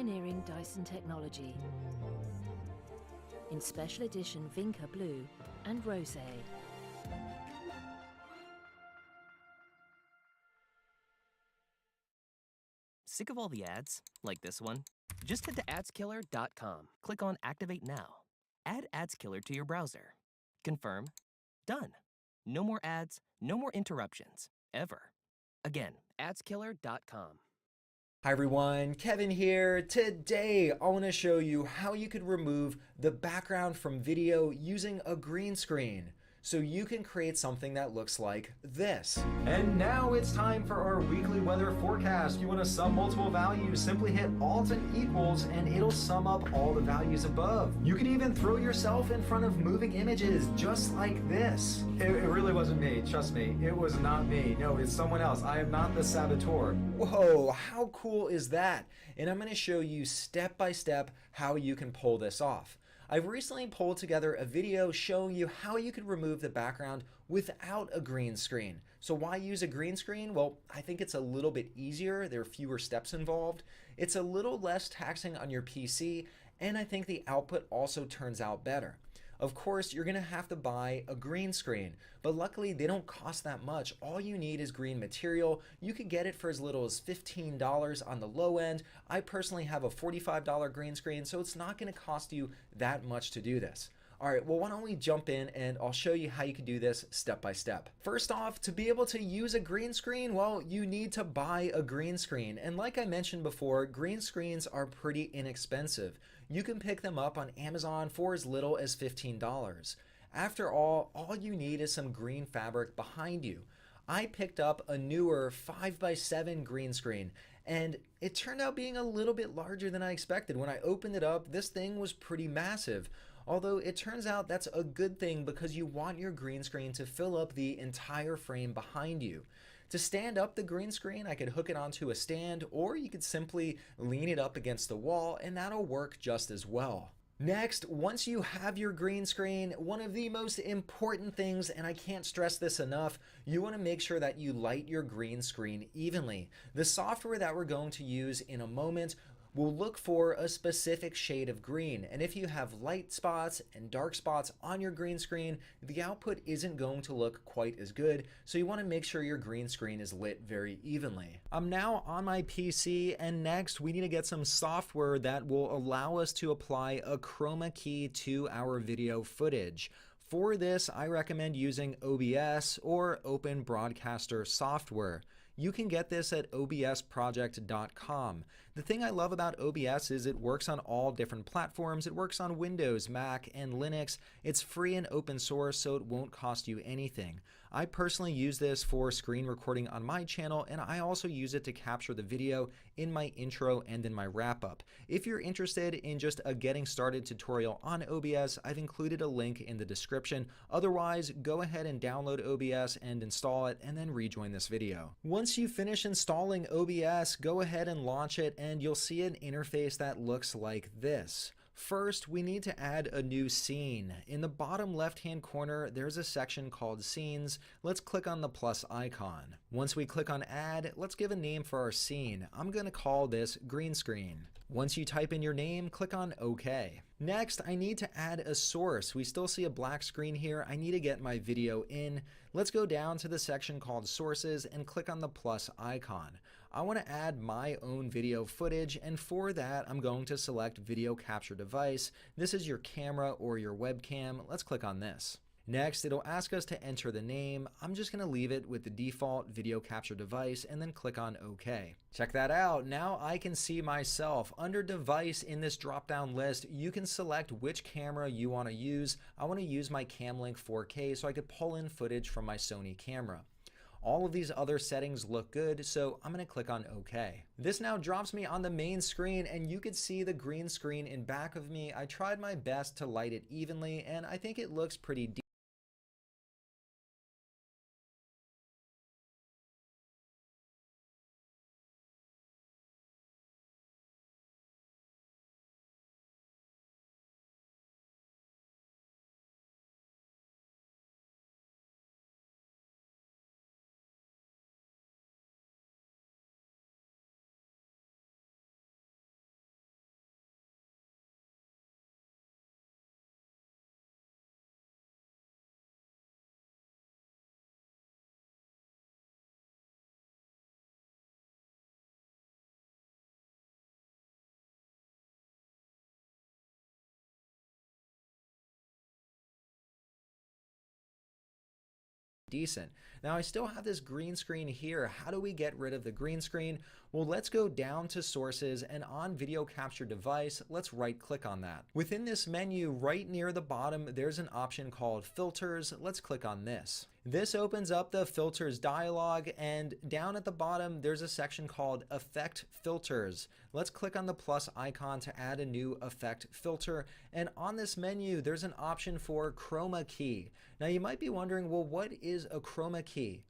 pioneering Dyson technology in special edition Vinca Blue and Rosé. Sick of all the ads? Like this one? Just head to adskiller.com. Click on Activate Now. Add AdsKiller to your browser. Confirm. Done. No more ads, no more interruptions, ever. Again, adskiller.com. Hi everyone, Kevin here. Today I want to show you how you could remove the background from video using a green screen. So you can create something that looks like this. And now it's time for our weekly weather forecast. You want to sum multiple values, simply hit Alt and equals and it'll sum up all the values above. You can even throw yourself in front of moving images just like this. It really wasn't me, trust me. It was not me. No, it's someone else. I am not the saboteur. Whoa, how cool is that? And I'm going to show you step by step how you can pull this off. I've recently pulled together a video showing you how you could remove the background without a green screen. So why use a green screen? Well, I think it's a little bit easier. There are fewer steps involved. It's a little less taxing on your PC, and I think the output also turns out better. Of course, you're gonna have to buy a green screen, but luckily they don't cost that much. All you need is green material. You could get it for as little as $15 on the low end. I personally have a $45 green screen, so it's not gonna cost you that much to do this. All right, well, why don't we jump in and I'll show you how you can do this step by step. First off, to be able to use a green screen, well, you need to buy a green screen. And like I mentioned before, green screens are pretty inexpensive. You can pick them up on Amazon for as little as $15. After all you need is some green fabric behind you. I picked up a newer 5x7 green screen, and it turned out being a little bit larger than I expected. When I opened it up, this thing was pretty massive. Although it turns out that's a good thing because you want your green screen to fill up the entire frame behind you. To stand up the green screen, I could hook it onto a stand, or you could simply lean it up against the wall and that'll work just as well. Next, once you have your green screen, one of the most important things, and I can't stress this enough, you want to make sure that you light your green screen evenly. The software that we're going to use in a moment will look for a specific shade of green, and if you have light spots and dark spots on your green screen, the output isn't going to look quite as good, so you want to make sure your green screen is lit very evenly. I'm now on my PC, and next we need to get some software that will allow us to apply a chroma key to our video footage. For this, I recommend using OBS or Open Broadcaster software. You can get this at obsproject.com. The thing I love about OBS is it works on all different platforms. It works on Windows, Mac, and Linux. It's free and open source, so it won't cost you anything. I personally use this for screen recording on my channel, and I also use it to capture the video in my intro and in my wrap-up. If you're interested in just a getting started tutorial on OBS, I've included a link in the description. Otherwise, go ahead and download OBS and install it, and then rejoin this video. Once you finish installing OBS, go ahead and launch it, and you'll see an interface that looks like this. First, we need to add a new scene. In the bottom left-hand corner, there's a section called Scenes. Let's click on the plus icon. Once we click on Add, let's give a name for our scene. I'm going to call this Green Screen. Once you type in your name, click on OK. Next, I need to add a source. We still see a black screen here. I need to get my video in. Let's go down to the section called Sources and click on the plus icon. I want to add my own video footage, and for that, I'm going to select Video Capture Device. This is your camera or your webcam. Let's click on this. Next, it'll ask us to enter the name. I'm just going to leave it with the default video capture device and then click on OK. Check that out. Now I can see myself. Under device in this drop-down list, you can select which camera you want to use. I want to use my Camlink 4K so I could pull in footage from my Sony camera. All of these other settings look good, so I'm going to click on OK. This now drops me on the main screen, and you can see the green screen in back of me. I tried my best to light it evenly, and I think it looks pretty decent. decent. Now I still have this green screen here. How do we get rid of the green screen? Well, let's go down to sources, and on video capture device, let's right click on that. Within this menu, right near the bottom, there's an option called filters. Let's click on this. This opens up the filters dialog, and down at the bottom, there's a section called effect filters. Let's click on the plus icon to add a new effect filter. And on this menu, there's an option for chroma key. Now you might be wondering, well, what is a chroma key?